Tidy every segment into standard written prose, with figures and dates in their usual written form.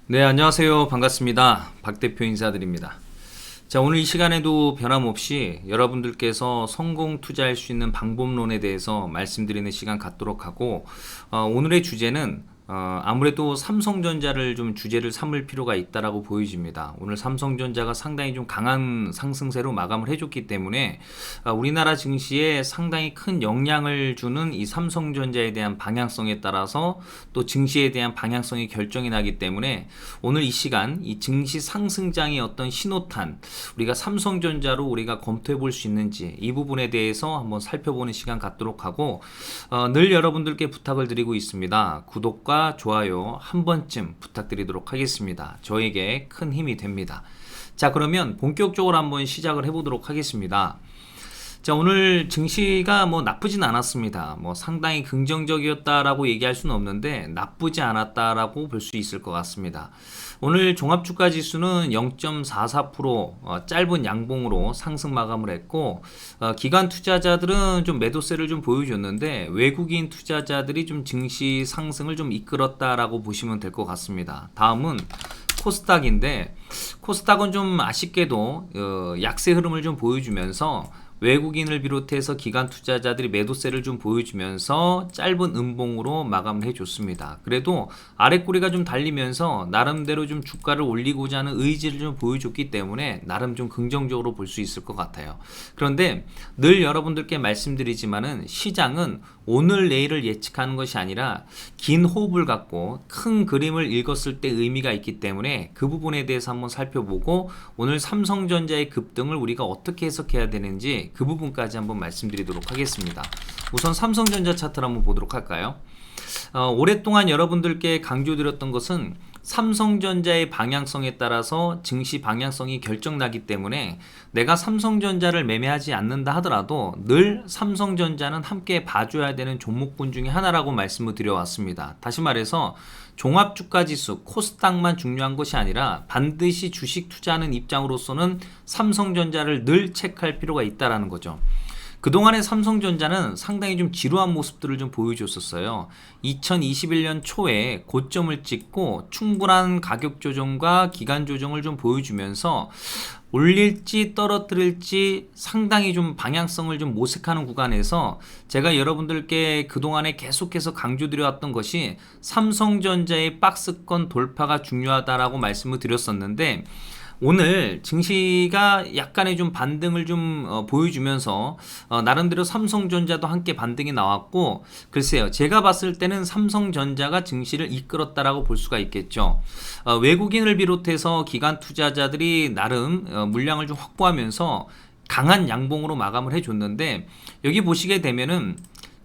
네, 안녕하세요. 반갑습니다. 박 대표 인사드립니다. 자, 오늘 이 시간에도 변함없이 여러분들께서 성공 투자할 수 있는 방법론에 대해서 말씀드리는 시간 갖도록 하고, 오늘의 주제는 아무래도 삼성전자를 좀 주제를 삼을 필요가 있다라고 보여집니다. 오늘 삼성전자가 상당히 좀 강한 상승세로 마감을 해줬기 때문에 우리나라 증시에 상당히 큰 영향을 주는 이 삼성전자에 대한 방향성에 따라서 또 증시에 대한 방향성이 결정이 나기 때문에 오늘 이 시간 이 증시 상승장의 어떤 신호탄, 우리가 삼성전자로 우리가 검토해 볼 수 있는지 이 부분에 대해서 한번 살펴보는 시간 갖도록 하고, 늘 여러분들께 부탁을 드리고 있습니다. 구독과 좋아요 한 번쯤 부탁드리도록 하겠습니다. 저에게 큰 힘이 됩니다. 자, 그러면 본격적으로 한번 시작을 해보도록 하겠습니다. 자, 오늘 증시가 나쁘진 않았습니다. 상당히 긍정적이었다라고 얘기할 수는 없는데 나쁘지 않았다라고 볼 수 있을 것 같습니다. 오늘 종합주가지수는 0.44% 짧은 양봉으로 상승 마감을 했고, 기관 투자자들은 좀 매도세를 좀 보여줬는데 외국인 투자자들이 좀 증시 상승을 좀 이끌었다라고 보시면 될 것 같습니다. 다음은 코스닥인데, 코스닥은 좀 아쉽게도 약세 흐름을 좀 보여주면서 외국인을 비롯해서 기관 투자자들이 매도세를 좀 보여주면서 짧은 음봉으로 마감을 해줬습니다. 그래도 아랫꼬리가 좀 달리면서 나름대로 좀 주가를 올리고자 하는 의지를 좀 보여줬기 때문에 나름 좀 긍정적으로 볼 수 있을 것 같아요. 그런데 늘 여러분들께 말씀드리지만은 시장은 오늘 내일을 예측하는 것이 아니라 긴 호흡을 갖고 큰 그림을 읽었을 때 의미가 있기 때문에 그 부분에 대해서 한번 살펴보고 오늘 삼성전자의 급등을 우리가 어떻게 해석해야 되는지 그 부분까지 한번 말씀드리도록 하겠습니다. 우선 삼성전자 차트를 한번 보도록 할까요? 오랫동안 여러분들께 강조드렸던 것은 삼성전자의 방향성에 따라서 증시 방향성이 결정나기 때문에 내가 삼성전자를 매매하지 않는다 하더라도 늘 삼성전자는 함께 봐줘야 되는 종목군 중에 하나라고 말씀을 드려왔습니다. 다시 말해서 종합주가지수 코스닥만 중요한 것이 아니라 반드시 주식 투자하는 입장으로서는 삼성전자를 늘 체크할 필요가 있다는 거죠. 그동안의 삼성전자는 상당히 좀 지루한 모습들을 좀 보여줬었어요. 2021년 초에 고점을 찍고 충분한 가격 조정과 기간 조정을 좀 보여주면서 올릴지 떨어뜨릴지 상당히 좀 방향성을 좀 모색하는 구간에서 제가 여러분들께 그동안에 계속해서 강조드려왔던 것이 삼성전자의 박스권 돌파가 중요하다라고 말씀을 드렸었는데, 오늘 증시가 약간의 좀 반등을 좀 보여주면서 나름대로 삼성전자도 함께 반등이 나왔고, 글쎄요, 제가 봤을 때는 삼성전자가 증시를 이끌었다라고 볼 수가 있겠죠. 외국인을 비롯해서 기관 투자자들이 나름 물량을 좀 확보하면서 강한 양봉으로 마감을 해줬는데, 여기 보시게 되면은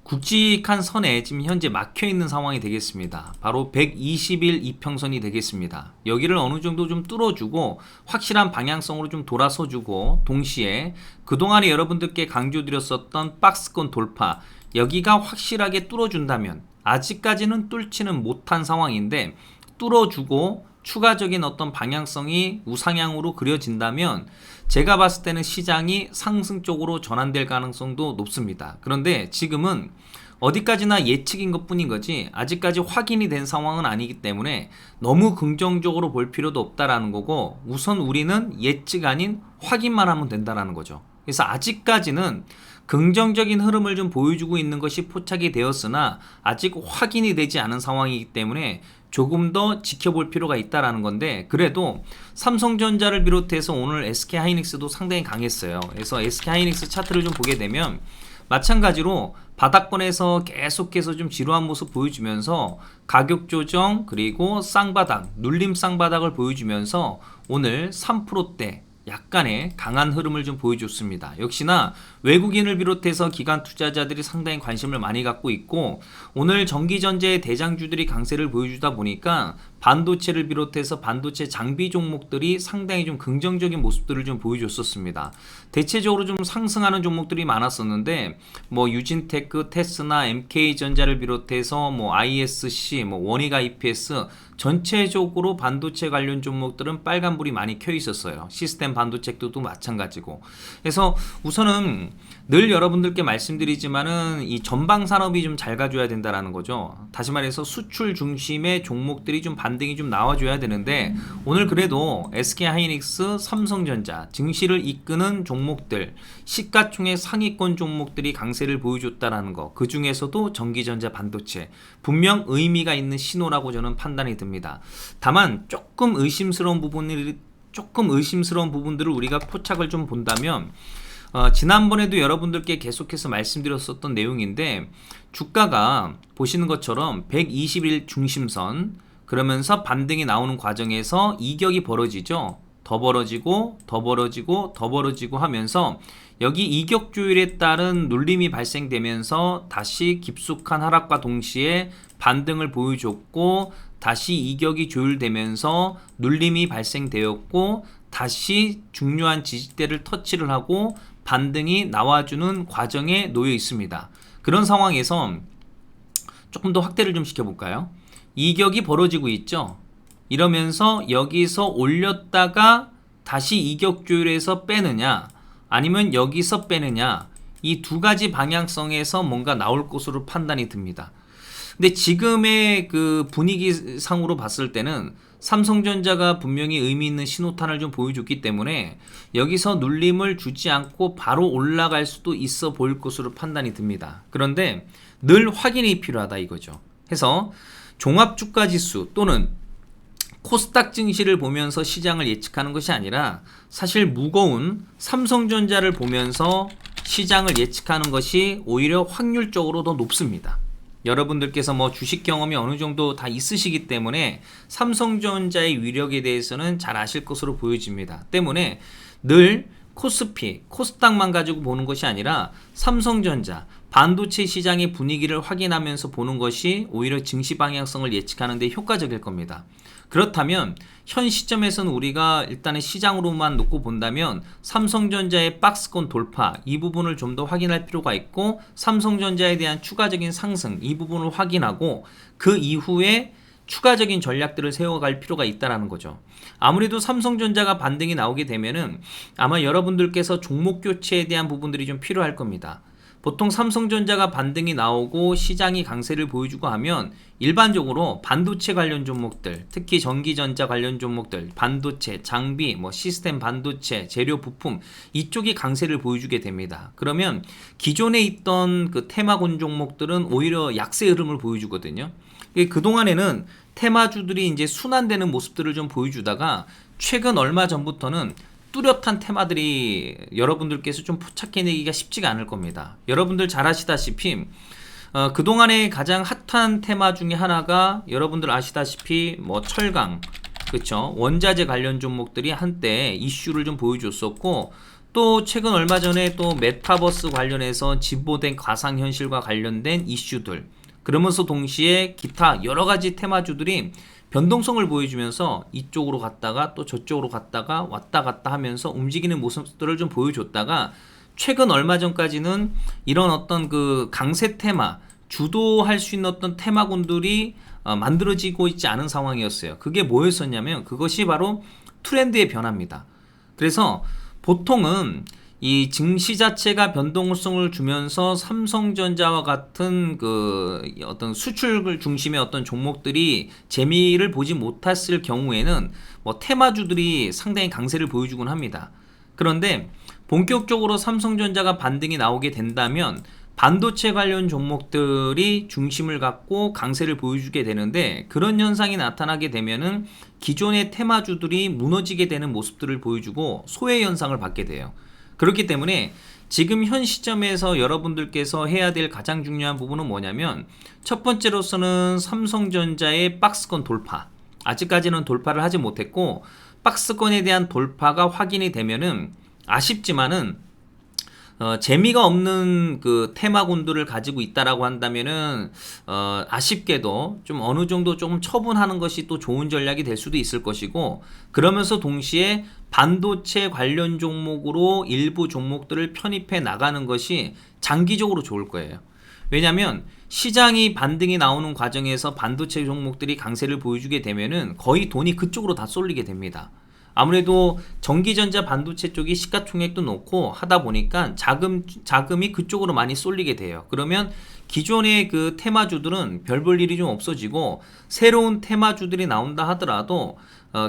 굵직한 선에 지금 현재 막혀있는 상황이 되겠습니다. 바로 120일 이평선이 되겠습니다. 여기를 어느 정도 좀 뚫어주고 확실한 방향성으로 좀 돌아서주고, 동시에 그동안에 여러분들께 강조드렸었던 박스권 돌파, 여기가 확실하게 뚫어준다면, 아직까지는 뚫지는 못한 상황인데 뚫어주고 추가적인 어떤 방향성이 우상향으로 그려진다면 제가 봤을 때는 시장이 상승 쪽으로 전환될 가능성도 높습니다. 그런데 지금은 어디까지나 예측인 것 뿐인 거지 아직까지 확인이 된 상황은 아니기 때문에 너무 긍정적으로 볼 필요도 없다라는 거고, 우선 우리는 예측 아닌 확인만 하면 된다라는 거죠. 그래서 아직까지는 긍정적인 흐름을 좀 보여주고 있는 것이 포착이 되었으나 아직 확인이 되지 않은 상황이기 때문에 조금 더 지켜볼 필요가 있다라는 건데, 그래도 삼성전자를 비롯해서 오늘 SK하이닉스도 상당히 강했어요. 그래서 SK하이닉스 차트를 좀 보게 되면 마찬가지로 바닥권에서 계속해서 좀 지루한 모습 보여주면서 가격 조정 그리고 쌍바닥, 눌림 쌍바닥을 보여주면서 오늘 3%대 약간의 강한 흐름을 좀 보여줬습니다. 역시나 외국인을 비롯해서 기관 투자자들이 상당히 관심을 많이 갖고 있고, 오늘 전기전자의 대장주들이 강세를 보여주다 보니까 반도체를 비롯해서 반도체 장비 종목들이 상당히 좀 긍정적인 모습들을 좀 보여줬었습니다. 대체적으로 좀 상승하는 종목들이 많았었는데 유진테크, 테스나, MK전자를 비롯해서 ISC, 원익 IPS 전체적으로 반도체 관련 종목들은 빨간불이 많이 켜 있었어요. 시스템 반도체도 마찬가지고. 그래서 우선은 늘 여러분들께 말씀드리지만은 이 전방 산업이 좀 잘 가줘야 된다라는 거죠. 다시 말해서 수출 중심의 종목들이 좀 반등이 좀 나와줘야 되는데 오늘 그래도 SK하이닉스, 삼성전자 증시를 이끄는 종목들, 시가총액 상위권 종목들이 강세를 보여줬다라는 거, 그 중에서도 전기전자 반도체 분명 의미가 있는 신호라고 저는 판단이 듭니다. 다만 조금 의심스러운 부분들을 우리가 포착을 좀 본다면 지난번에도 여러분들께 계속해서 말씀드렸었던 내용인데 주가가 보시는 것처럼 120일 중심선 그러면서 반등이 나오는 과정에서 이격이 벌어지죠. 더 벌어지고 더 벌어지고 더 벌어지고 하면서 여기 이격 조율에 따른 눌림이 발생되면서 다시 깊숙한 하락과 동시에 반등을 보여줬고 다시 이격이 조율되면서 눌림이 발생되었고 다시 중요한 지지대를 터치를 하고 반등이 나와주는 과정에 놓여 있습니다. 그런 상황에서 조금 더 확대를 좀 시켜볼까요? 이격이 벌어지고 있죠. 이러면서 여기서 올렸다가 다시 이격 조율해서 빼느냐 아니면 여기서 빼느냐 이 두 가지 방향성에서 뭔가 나올 것으로 판단이 듭니다. 근데 지금의 그 분위기상으로 봤을 때는 삼성전자가 분명히 의미 있는 신호탄을 좀 보여줬기 때문에 여기서 눌림을 주지 않고 바로 올라갈 수도 있어 보일 것으로 판단이 듭니다. 그런데 늘 확인이 필요하다 이거죠. 해서 종합주가지수 또는 코스닥 증시를 보면서 시장을 예측하는 것이 아니라 사실 무거운 삼성전자를 보면서 시장을 예측하는 것이 오히려 확률적으로 더 높습니다. 여러분들께서 뭐 주식 경험이 어느 정도 다 있으시기 때문에 삼성전자의 위력에 대해서는 잘 아실 것으로 보여집니다. 때문에 늘 코스피, 코스닥만 가지고 보는 것이 아니라 삼성전자, 반도체 시장의 분위기를 확인하면서 보는 것이 오히려 증시 방향성을 예측하는 데 효과적일 겁니다. 그렇다면 현 시점에서는 우리가 일단은 시장으로만 놓고 본다면 삼성전자의 박스권 돌파 이 부분을 좀 더 확인할 필요가 있고 삼성전자에 대한 추가적인 상승 이 부분을 확인하고 그 이후에 추가적인 전략들을 세워갈 필요가 있다는 거죠. 아무래도 삼성전자가 반등이 나오게 되면은 아마 여러분들께서 종목 교체에 대한 부분들이 좀 필요할 겁니다. 보통 삼성전자가 반등이 나오고 시장이 강세를 보여주고 하면 일반적으로 반도체 관련 종목들, 특히 전기전자 관련 종목들, 반도체, 장비, 뭐 시스템 반도체, 재료 부품 이쪽이 강세를 보여주게 됩니다. 그러면 기존에 있던 그 테마군 종목들은 오히려 약세 흐름을 보여주거든요. 그동안에는 테마주들이 이제 순환되는 모습들을 좀 보여주다가 최근 얼마 전부터는 뚜렷한 테마들이 여러분들께서 좀 포착해내기가 쉽지가 않을 겁니다. 여러분들 잘 아시다시피 그동안에 가장 핫한 테마 중에 하나가 여러분들 아시다시피 뭐 철강, 그렇죠? 원자재 관련 종목들이 한때 이슈를 좀 보여줬었고 또 최근 얼마 전에 또 메타버스 관련해서 진보된 가상현실과 관련된 이슈들 그러면서 동시에 기타 여러 가지 테마주들이 변동성을 보여주면서 이쪽으로 갔다가 또 저쪽으로 갔다가 왔다 갔다 하면서 움직이는 모습들을 좀 보여줬다가 최근 얼마 전까지는 이런 어떤 그 강세 테마 주도할 수 있는 어떤 테마군들이 만들어지고 있지 않은 상황이었어요. 그게 뭐였었냐면 그것이 바로 트렌드의 변화입니다. 그래서 보통은 이 증시 자체가 변동성을 주면서 삼성전자와 같은 그 어떤 수출 중심의 어떤 종목들이 재미를 보지 못했을 경우에는 뭐 테마주들이 상당히 강세를 보여주곤 합니다. 그런데 본격적으로 삼성전자가 반등이 나오게 된다면 반도체 관련 종목들이 중심을 갖고 강세를 보여주게 되는데 그런 현상이 나타나게 되면은 기존의 테마주들이 무너지게 되는 모습들을 보여주고 소외 현상을 받게 돼요. 그렇기 때문에 지금 현 시점에서 여러분들께서 해야 될 가장 중요한 부분은 뭐냐면 첫 번째로서는 삼성전자의 박스권 돌파 아직까지는 돌파를 하지 못했고 박스권에 대한 돌파가 확인이 되면은 아쉽지만은 재미가 없는 그 테마군들을 가지고 있다라고 한다면은 아쉽게도 좀 어느 정도 조금 처분하는 것이 또 좋은 전략이 될 수도 있을 것이고 그러면서 동시에 반도체 관련 종목으로 일부 종목들을 편입해 나가는 것이 장기적으로 좋을 거예요. 왜냐하면 시장이 반등이 나오는 과정에서 반도체 종목들이 강세를 보여주게 되면은 거의 돈이 그쪽으로 다 쏠리게 됩니다. 아무래도 전기전자 반도체 쪽이 시가총액도 높고 하다 보니까 자금이 그쪽으로 많이 쏠리게 돼요. 그러면 기존의 그 테마주들은 별 볼 일이 좀 없어지고 새로운 테마주들이 나온다 하더라도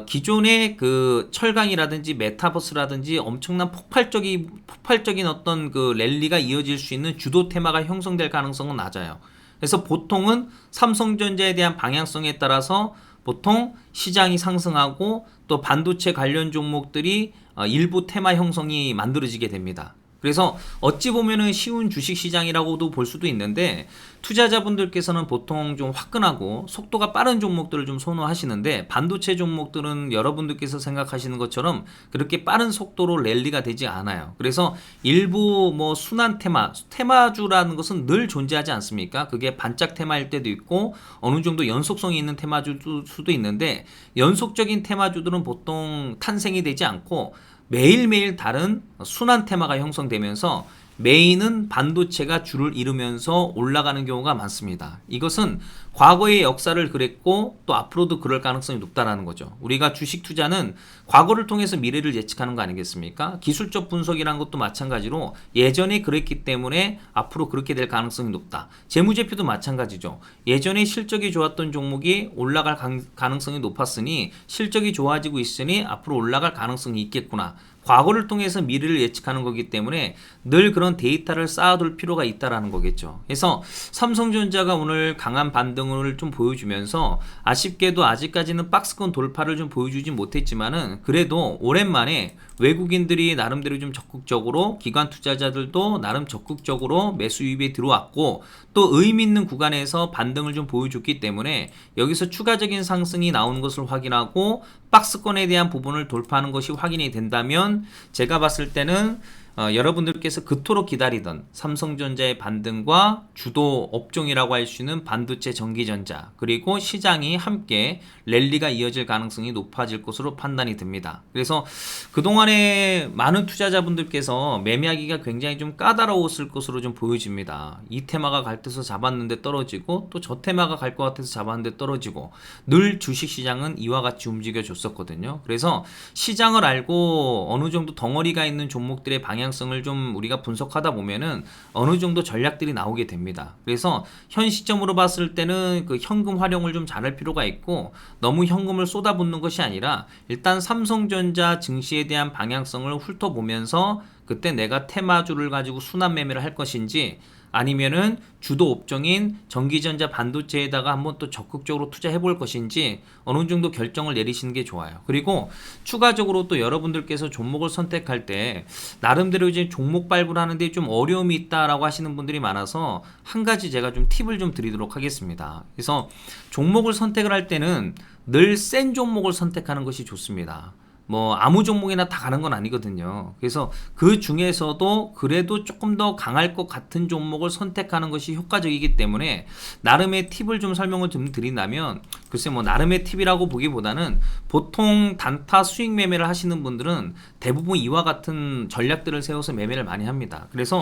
기존의 그 철강이라든지 메타버스라든지 엄청난 폭발적인 어떤 그 랠리가 이어질 수 있는 주도 테마가 형성될 가능성은 낮아요. 그래서 보통은 삼성전자에 대한 방향성에 따라서 보통 시장이 상승하고 또 반도체 관련 종목들이 일부 테마 형성이 만들어지게 됩니다. 그래서 어찌 보면은 쉬운 주식 시장이라고도 볼 수도 있는데 투자자분들께서는 보통 좀 화끈하고 속도가 빠른 종목들을 좀 선호하시는데 반도체 종목들은 여러분들께서 생각하시는 것처럼 그렇게 빠른 속도로 랠리가 되지 않아요. 그래서 일부 뭐 순환 테마주라는 것은 늘 존재하지 않습니까? 그게 반짝 테마일 때도 있고 어느 정도 연속성이 있는 테마주도 수도 있는데 연속적인 테마주들은 보통 탄생이 되지 않고 매일매일 다른 순환 테마가 형성되면서 메인은 반도체가 주를 이루면서 올라가는 경우가 많습니다. 이것은 과거의 역사를 그랬고 또 앞으로도 그럴 가능성이 높다라는 거죠. 우리가 주식 투자는 과거를 통해서 미래를 예측하는 거 아니겠습니까? 기술적 분석이라는 것도 마찬가지로 예전에 그랬기 때문에 앞으로 그렇게 될 가능성이 높다. 재무제표도 마찬가지죠. 예전에 실적이 좋았던 종목이 올라갈 가능성이 높았으니 실적이 좋아지고 있으니 앞으로 올라갈 가능성이 있겠구나. 과거를 통해서 미래를 예측하는 거기 때문에 늘 그런 데이터를 쌓아둘 필요가 있다라는 거겠죠. 그래서 삼성전자가 오늘 강한 반등을 좀 보여주면서 아쉽게도 아직까지는 박스권 돌파를 좀 보여주지 못했지만은 그래도 오랜만에 외국인들이 나름대로 좀 적극적으로 기관 투자자들도 나름 적극적으로 매수 유입에 들어왔고 또 의미 있는 구간에서 반등을 좀 보여줬기 때문에 여기서 추가적인 상승이 나오는 것을 확인하고 박스권에 대한 부분을 돌파하는 것이 확인이 된다면 제가 봤을 때는 여러분들께서 그토록 기다리던 삼성전자의 반등과 주도 업종이라고 할 수 있는 반도체 전기전자 그리고 시장이 함께 랠리가 이어질 가능성이 높아질 것으로 판단이 듭니다. 그래서 그동안에 많은 투자자분들께서 매매하기가 굉장히 좀 까다로웠을 것으로 좀 보여집니다. 이 테마가 갈 때서 잡았는데 떨어지고 또 저 테마가 갈 것 같아서 잡았는데 떨어지고 늘 주식시장은 이와 같이 움직여 줬었거든요. 그래서 시장을 알고 어느 정도 덩어리가 있는 종목들의 방향성을 좀 우리가 분석하다 보면은 어느 정도 전략들이 나오게 됩니다. 그래서 현 시점으로 봤을 때는 그 현금 활용을 좀 잘할 필요가 있고 너무 현금을 쏟아붓는 것이 아니라 일단 삼성전자 증시에 대한 방향성을 훑어보면서 그때 내가 테마주를 가지고 순환 매매를 할 것인지 아니면은 주도 업종인 전기전자 반도체에다가 한번 또 적극적으로 투자해 볼 것인지 어느 정도 결정을 내리시는 게 좋아요. 그리고 추가적으로 또 여러분들께서 종목을 선택할 때 나름대로 이제 종목 발굴하는데 좀 어려움이 있다라고 하시는 분들이 많아서 한 가지 제가 좀 팁을 좀 드리도록 하겠습니다. 그래서 종목을 선택을 할 때는 늘 센 종목을 선택하는 것이 좋습니다. 뭐 아무 종목이나 다 가는 건 아니거든요. 그래서 그 중에서도 그래도 조금 더 강할 것 같은 종목을 선택하는 것이 효과적이기 때문에 나름의 팁을 좀 설명을 좀 드린다면 글쎄 뭐 나름의 팁이라고 보기보다는 보통 단타 수익 매매를 하시는 분들은 대부분 이와 같은 전략들을 세워서 매매를 많이 합니다. 그래서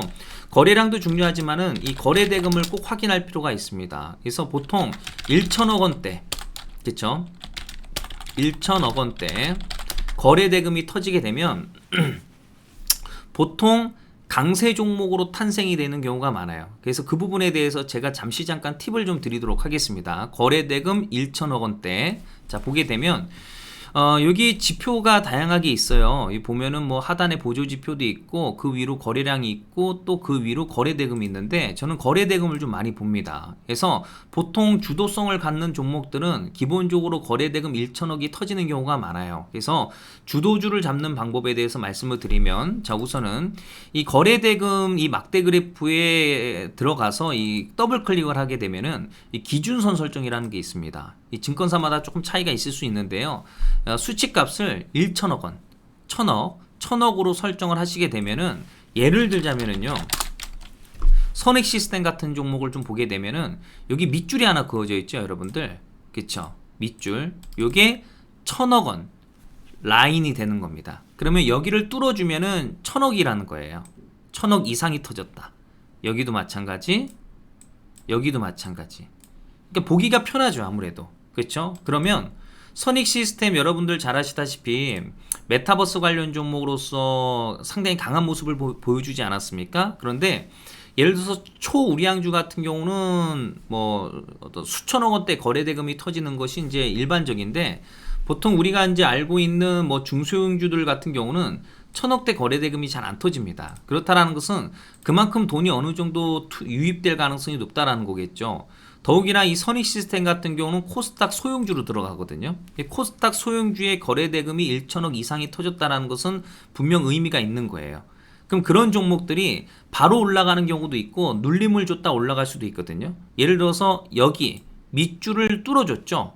거래량도 중요하지만은 이 거래 대금을 꼭 확인할 필요가 있습니다. 그래서 보통 1천억 원대 그렇죠? 1천억 원대 거래 대금이 터지게 되면 보통 강세 종목으로 탄생이 되는 경우가 많아요. 그래서 그 부분에 대해서 제가 잠깐 팁을 좀 드리도록 하겠습니다. 거래 대금 1천억 원대. 자, 보게 되면 여기 지표가 다양하게 있어요. 이 보면은 뭐 하단에 보조 지표도 있고 그 위로 거래량이 있고 또 그 위로 거래 대금이 있는데 저는 거래 대금을 좀 많이 봅니다. 그래서 보통 주도성을 갖는 종목들은 기본적으로 거래 대금 1천억이 터지는 경우가 많아요. 그래서 주도주를 잡는 방법에 대해서 말씀을 드리면 자 우선은 이 거래 대금 이 막대 그래프에 들어가서 이 더블 클릭을 하게 되면은 이 기준선 설정이라는 게 있습니다. 이 증권사마다 조금 차이가 있을 수 있는데요. 수치값을 1천억 원, 1000억으로 설정을 하시게 되면은 예를 들자면은요. 선액 시스템 같은 종목을 좀 보게 되면은 여기 밑줄이 하나 그어져 있죠, 여러분들. 그쵸? 밑줄. 요게 1000억 원 라인이 되는 겁니다. 그러면 여기를 뚫어주면은 1000억이라는 거예요. 1000억 이상이 터졌다. 여기도 마찬가지, 여기도 마찬가지. 그러니까 보기가 편하죠, 아무래도. 그렇죠? 그러면 선익 시스템 여러분들 잘 아시다시피 메타버스 관련 종목으로서 상당히 강한 모습을 보여주지 않았습니까? 그런데 예를 들어서 초우량주 같은 경우는 뭐 어떤 수천억 원대 거래 대금이 터지는 것이 이제 일반적인데, 보통 우리가 이제 알고 있는 뭐 중소형주들 같은 경우는 천억대 거래 대금이 잘 안 터집니다. 그렇다라는 것은 그만큼 돈이 어느 정도 유입될 가능성이 높다라는 거겠죠. 더욱이나 이 선익 시스템 같은 경우는 코스닥 소형주로 들어가거든요. 코스닥 소형주의 거래 대금이 1천억 이상이 터졌다는 것은 분명 의미가 있는 거예요. 그럼 그런 종목들이 바로 올라가는 경우도 있고 눌림을 줬다 올라갈 수도 있거든요. 예를 들어서 여기 밑줄을 뚫어줬죠.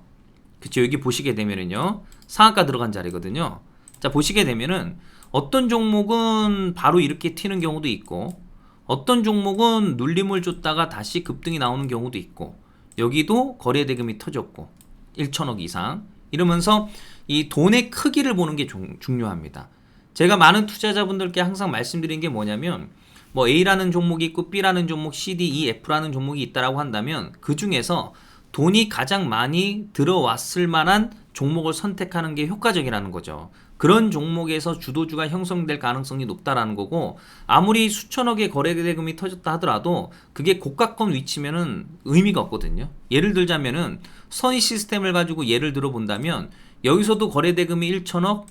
그쵸, 여기 보시게 되면은요, 상한가 들어간 자리거든요. 자, 보시게 되면은 어떤 종목은 바로 이렇게 튀는 경우도 있고, 어떤 종목은 눌림을 줬다가 다시 급등이 나오는 경우도 있고, 여기도 거래 대금이 터졌고 1천억 이상, 이러면서 이 돈의 크기를 보는 게 중요합니다. 제가 많은 투자자분들께 항상 말씀드린 게 뭐냐면, 뭐 A라는 종목이 있고 B라는 종목, C, D, E, F라는 종목이 있다라고 한다면 그 중에서 돈이 가장 많이 들어왔을 만한 종목을 선택하는 게 효과적이라는 거죠. 그런 종목에서 주도주가 형성될 가능성이 높다라는 거고, 아무리 수천억의 거래 대금이 터졌다 하더라도 그게 고가권 위치면은 의미가 없거든요. 예를 들자면은 선의 시스템을 가지고 예를 들어 본다면, 여기서도 거래 대금이 1천억,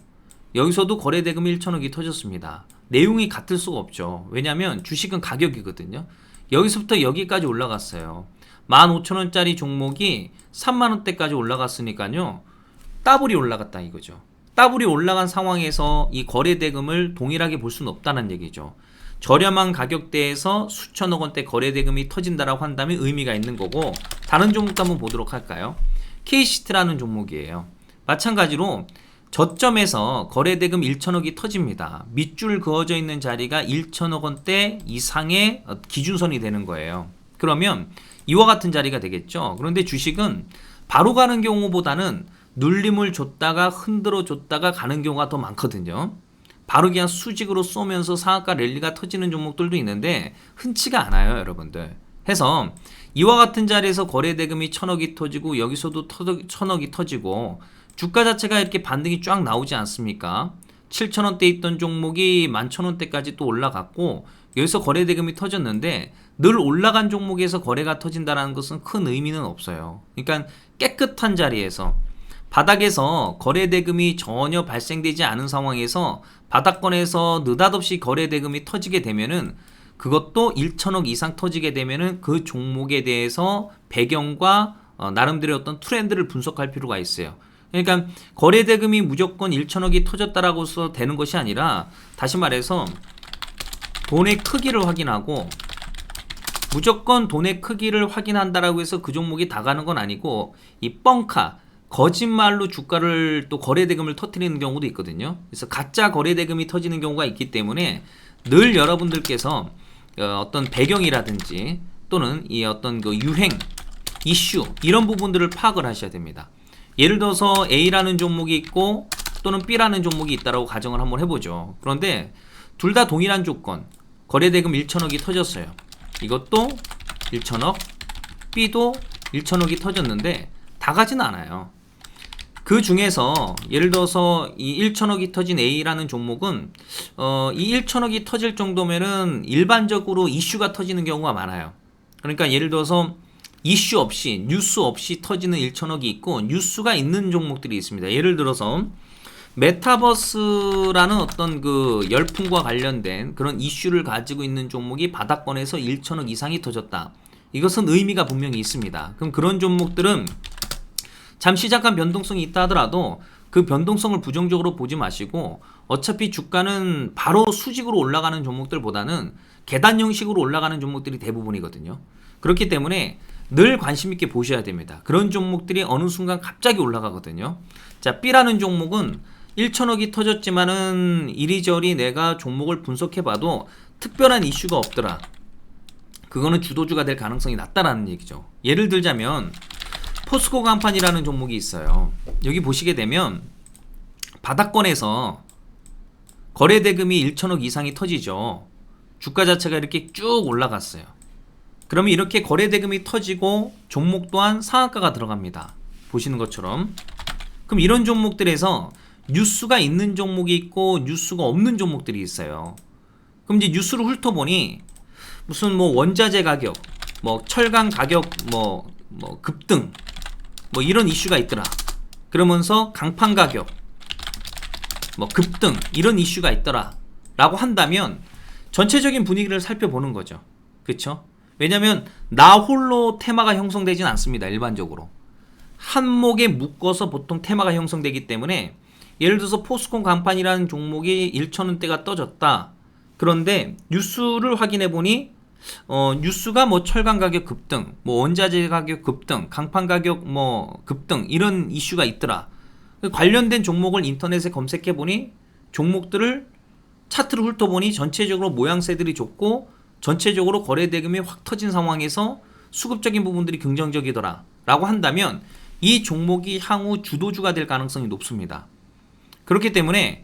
여기서도 거래 대금이 1천억이 터졌습니다. 내용이 같을 수가 없죠. 왜냐하면 주식은 가격이거든요. 여기서부터 여기까지 올라갔어요. 15,000원짜리 종목이 3만원대까지 올라갔으니까요, 더블이 올라갔다 이거죠. 더블이 올라간 상황에서 이 거래 대금을 동일하게 볼 수는 없다는 얘기죠. 저렴한 가격대에서 수천억 원대 거래 대금이 터진다라고 한다면 의미가 있는 거고, 다른 종목도 한번 보도록 할까요? K시트라는 종목이에요. 마찬가지로 저점에서 거래 대금 1천억이 터집니다. 밑줄 그어져 있는 자리가 1천억 원대 이상의 기준선이 되는 거예요. 그러면 이와 같은 자리가 되겠죠. 그런데 주식은 바로 가는 경우보다는 눌림을 줬다가 흔들어 줬다가 가는 경우가 더 많거든요. 바로 그냥 수직으로 쏘면서 상한가 랠리가 터지는 종목들도 있는데 흔치가 않아요, 여러분들. 해서 이와 같은 자리에서 거래 대금이 1천억이 터지고 여기서도 1천억이 터지고 주가 자체가 이렇게 반등이 쫙 나오지 않습니까? 7천원대 있던 종목이 11,000원대까지 또 올라갔고, 여기서 거래 대금이 터졌는데 늘 올라간 종목에서 거래가 터진다는 것은 큰 의미는 없어요. 그러니까 깨끗한 자리에서, 바닥에서 거래 대금이 전혀 발생되지 않은 상황에서 바닥권에서 느닷없이 거래 대금이 터지게 되면은, 그것도 1천억 이상 터지게 되면은 그 종목에 대해서 배경과 나름대로 어떤 트렌드를 분석할 필요가 있어요. 그러니까 거래 대금이 무조건 1천억이 터졌다라고 해서 되는 것이 아니라, 다시 말해서 돈의 크기를 확인하고, 무조건 돈의 크기를 확인한다라고 해서 그 종목이 다 가는 건 아니고, 이 뻥카, 거짓말로 주가를 또 거래 대금을 터뜨리는 경우도 있거든요. 그래서 가짜 거래 대금이 터지는 경우가 있기 때문에 늘 여러분들께서 어떤 배경이라든지 또는 이 어떤 그 유행, 이슈, 이런 부분들을 파악을 하셔야 됩니다. 예를 들어서 A라는 종목이 있고 또는 B라는 종목이 있다라고 가정을 한번 해보죠. 그런데 둘 다 동일한 조건, 거래 대금 1천억이 터졌어요. 이것도 1천억, B도 1천억이 터졌는데 다 가지는 않아요. 그 중에서 예를 들어서 이 1천억이 터진 A라는 종목은 이 1천억이 터질 정도면은 일반적으로 이슈가 터지는 경우가 많아요. 그러니까 예를 들어서 이슈 없이, 뉴스 없이 터지는 1천억이 있고 뉴스가 있는 종목들이 있습니다. 예를 들어서 메타버스라는 어떤 그 열풍과 관련된 그런 이슈를 가지고 있는 종목이 바닥권에서 1천억 이상이 터졌다. 이것은 의미가 분명히 있습니다. 그럼 그런 종목들은 잠시 잠깐 변동성이 있다 하더라도 그 변동성을 부정적으로 보지 마시고, 어차피 주가는 바로 수직으로 올라가는 종목들보다는 계단 형식으로 올라가는 종목들이 대부분이거든요. 그렇기 때문에 늘 관심 있게 보셔야 됩니다. 그런 종목들이 어느 순간 갑자기 올라가거든요. 자, B라는 종목은 1천억이 터졌지만은 이리저리 내가 종목을 분석해봐도 특별한 이슈가 없더라. 그거는 주도주가 될 가능성이 낮다라는 얘기죠. 예를 들자면 포스코 간판이라는 종목이 있어요. 여기 보시게 되면 바닥권에서 거래 대금이 1천억 이상이 터지죠. 주가 자체가 이렇게 쭉 올라갔어요. 그러면 이렇게 거래 대금이 터지고 종목 또한 상한가가 들어갑니다. 보시는 것처럼 그럼 이런 종목들에서 뉴스가 있는 종목이 있고 뉴스가 없는 종목들이 있어요. 그럼 이제 뉴스를 훑어보니 무슨 뭐 원자재 가격, 뭐 철강 가격 뭐 급등 뭐 이런 이슈가 있더라. 그러면서 강판 가격 뭐 급등 이런 이슈가 있더라 라고 한다면 전체적인 분위기를 살펴보는 거죠. 그쵸? 왜냐면 나 홀로 테마가 형성되진 않습니다. 일반적으로 한목에 묶어서 보통 테마가 형성되기 때문에, 예를 들어서 포스콘 강판이라는 종목이 1,000원대가 떠졌다. 그런데 뉴스를 확인해 보니 뉴스가 뭐 철강 가격 급등, 뭐 원자재 가격 급등, 강판 가격 뭐 급등 이런 이슈가 있더라. 관련된 종목을 인터넷에 검색해 보니 종목들을 차트를 훑어보니 전체적으로 모양새들이 좋고 전체적으로 거래 대금이 확 터진 상황에서 수급적인 부분들이 긍정적이더라 라고 한다면 이 종목이 향후 주도주가 될 가능성이 높습니다. 그렇기 때문에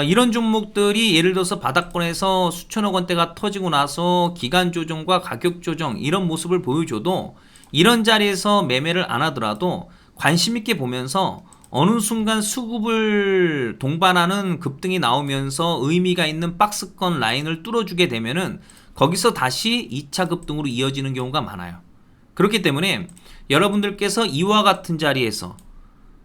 이런 종목들이 예를 들어서 바닥권에서 수천억 원대가 터지고 나서 기간 조정과 가격 조정 이런 모습을 보여줘도 이런 자리에서 매매를 안 하더라도 관심 있게 보면서 어느 순간 수급을 동반하는 급등이 나오면서 의미가 있는 박스권 라인을 뚫어주게 되면은 거기서 다시 2차 급등으로 이어지는 경우가 많아요. 그렇기 때문에 여러분들께서 이와 같은 자리에서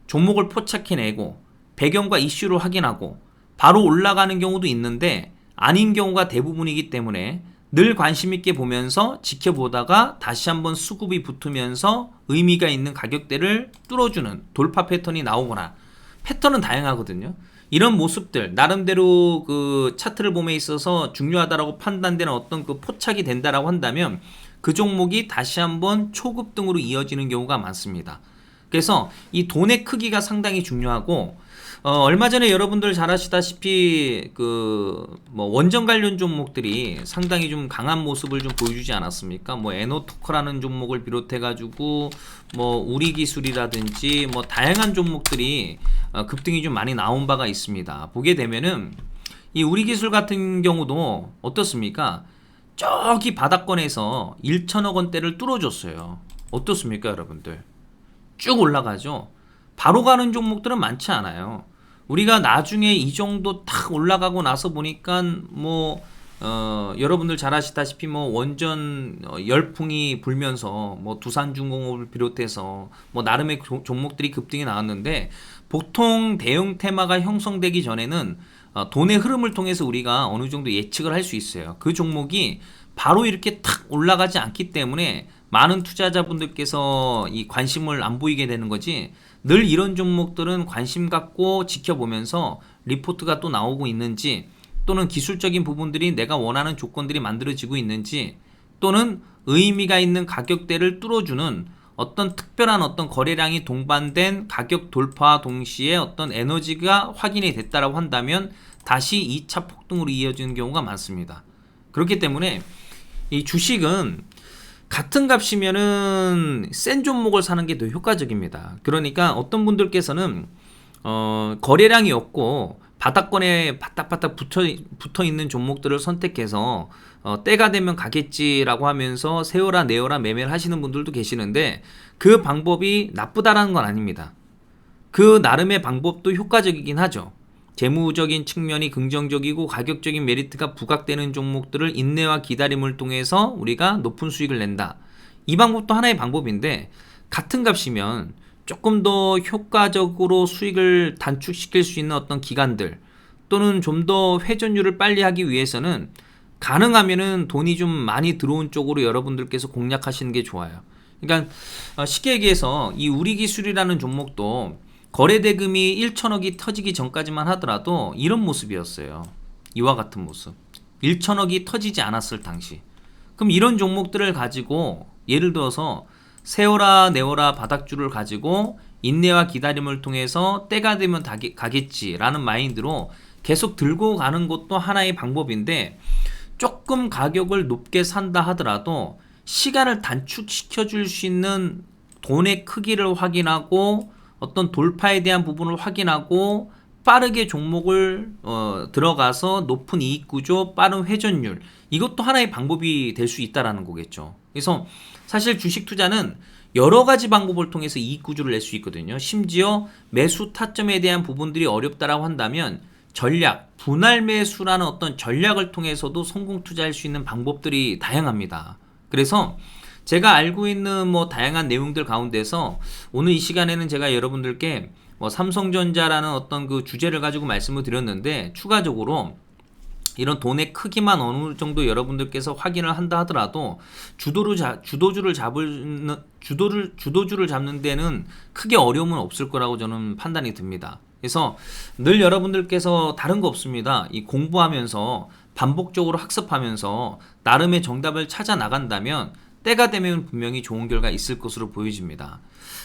종목을 포착해내고 배경과 이슈를 확인하고 바로 올라가는 경우도 있는데 아닌 경우가 대부분이기 때문에 늘 관심 있게 보면서 지켜보다가 다시 한번 수급이 붙으면서 의미가 있는 가격대를 뚫어주는 돌파 패턴이 나오거나, 패턴은 다양하거든요. 이런 모습들 나름대로 그 차트를 봄에 있어서 중요하다라고 판단되는 어떤 그 포착이 된다라고 한다면 그 종목이 다시 한번 초급등으로 이어지는 경우가 많습니다. 그래서 이 돈의 크기가 상당히 중요하고, 얼마 전에 여러분들 잘 아시다시피 뭐 원전 관련 종목들이 상당히 좀 강한 모습을 좀 보여주지 않았습니까? 뭐 에너토크라는 종목을 비롯해 가지고 뭐 우리기술이라든지 뭐 다양한 종목들이 급등이 좀 많이 나온 바가 있습니다. 보게 되면은 이 우리기술 같은 경우도 어떻습니까? 저기 바닥권에서 1천억 원대를 뚫어줬어요. 어떻습니까, 여러분들? 쭉 올라가죠. 바로 가는 종목들은 많지 않아요. 우리가 나중에 이 정도 탁 올라가고 나서 보니까 뭐 여러분들 잘 아시다시피 뭐 원전 열풍이 불면서 뭐 두산중공업을 비롯해서 뭐 나름의 종목들이 급등이 나왔는데, 보통 대형 테마가 형성되기 전에는 돈의 흐름을 통해서 우리가 어느 정도 예측을 할 수 있어요. 그 종목이 바로 이렇게 탁 올라가지 않기 때문에 많은 투자자분들께서 이 관심을 안 보이게 되는 거지, 늘 이런 종목들은 관심 갖고 지켜보면서 리포트가 또 나오고 있는지, 또는 기술적인 부분들이 내가 원하는 조건들이 만들어지고 있는지, 또는 의미가 있는 가격대를 뚫어주는 어떤 특별한 어떤 거래량이 동반된 가격 돌파와 동시에 어떤 에너지가 확인이 됐다라고 한다면 다시 2차 폭등으로 이어지는 경우가 많습니다. 그렇기 때문에 이 주식은 같은 값이면은 센 종목을 사는 게 더 효과적입니다. 그러니까 어떤 분들께서는 거래량이 없고 바닥권에 바닥바닥 붙어 있는 종목들을 선택해서 때가 되면 가겠지라고 하면서 세워라 내어라 매매를 하시는 분들도 계시는데, 그 방법이 나쁘다라는 건 아닙니다. 그 나름의 방법도 효과적이긴 하죠. 재무적인 측면이 긍정적이고 가격적인 메리트가 부각되는 종목들을 인내와 기다림을 통해서 우리가 높은 수익을 낸다. 이 방법도 하나의 방법인데, 같은 값이면 조금 더 효과적으로 수익을 단축시킬 수 있는 어떤 기간들, 또는 좀 더 회전율을 빨리 하기 위해서는 가능하면은 돈이 좀 많이 들어온 쪽으로 여러분들께서 공략하시는 게 좋아요. 그러니까 쉽게 얘기해서 이 우리기술이라는 종목도 거래대금이 1천억이 터지기 전까지만 하더라도 이런 모습이었어요. 이와 같은 모습. 1천억이 터지지 않았을 당시. 그럼 이런 종목들을 가지고 예를 들어서 세워라 내워라 바닥줄을 가지고 인내와 기다림을 통해서 때가 되면 가겠지라는 마인드로 계속 들고 가는 것도 하나의 방법인데, 조금 가격을 높게 산다 하더라도 시간을 단축시켜 줄 수 있는 돈의 크기를 확인하고 어떤 돌파에 대한 부분을 확인하고 빠르게 종목을 들어가서 높은 이익 구조, 빠른 회전율, 이것도 하나의 방법이 될 수 있다라는 거겠죠. 그래서 사실 주식 투자는 여러 가지 방법을 통해서 이익 구조를 낼 수 있거든요. 심지어 매수 타점에 대한 부분들이 어렵다라고 한다면 전략, 분할 매수라는 어떤 전략을 통해서도 성공 투자할 수 있는 방법들이 다양합니다. 그래서 제가 알고 있는 뭐 다양한 내용들 가운데서 오늘 이 시간에는 제가 여러분들께 뭐 삼성전자라는 어떤 그 주제를 가지고 말씀을 드렸는데, 추가적으로 이런 돈의 크기만 어느 정도 여러분들께서 확인을 한다 하더라도 주도주를 잡는 데는 크게 어려움은 없을 거라고 저는 판단이 듭니다. 그래서 늘 여러분들께서 다른 거 없습니다. 이 공부하면서 반복적으로 학습하면서 나름의 정답을 찾아 나간다면 때가 되면 분명히 좋은 결과 있을 것으로 보여집니다.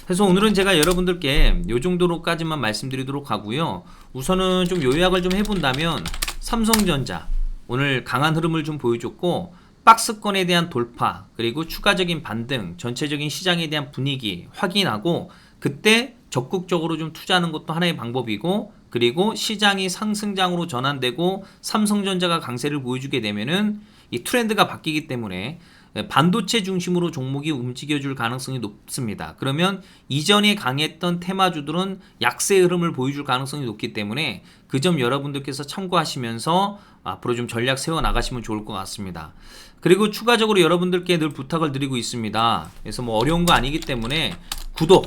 그래서 오늘은 제가 여러분들께 이 정도로까지만 말씀드리도록 하고요. 우선은 좀 요약을 좀 해본다면, 삼성전자 오늘 강한 흐름을 좀 보여줬고, 박스권에 대한 돌파, 그리고 추가적인 반등, 전체적인 시장에 대한 분위기 확인하고 그때 적극적으로 좀 투자하는 것도 하나의 방법이고, 그리고 시장이 상승장으로 전환되고 삼성전자가 강세를 보여주게 되면은 이 트렌드가 바뀌기 때문에 반도체 중심으로 종목이 움직여줄 가능성이 높습니다. 그러면 이전에 강했던 테마주들은 약세 흐름을 보여줄 가능성이 높기 때문에 그 점 여러분들께서 참고하시면서 앞으로 좀 전략 세워 나가시면 좋을 것 같습니다. 그리고 추가적으로 여러분들께 늘 부탁을 드리고 있습니다. 그래서 뭐 어려운 거 아니기 때문에 구독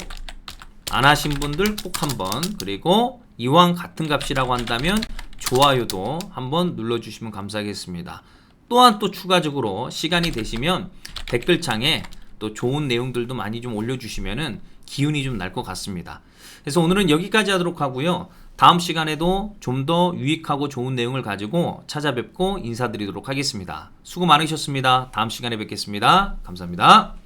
안 하신 분들 꼭 한번, 그리고 이왕 같은 값이라고 한다면 좋아요도 한번 눌러주시면 감사하겠습니다. 또한 또 추가적으로 시간이 되시면 댓글창에 또 좋은 내용들도 많이 좀 올려주시면은 기운이 좀 날 것 같습니다. 그래서 오늘은 여기까지 하도록 하고요. 다음 시간에도 좀 더 유익하고 좋은 내용을 가지고 찾아뵙고 인사드리도록 하겠습니다. 수고 많으셨습니다. 다음 시간에 뵙겠습니다. 감사합니다.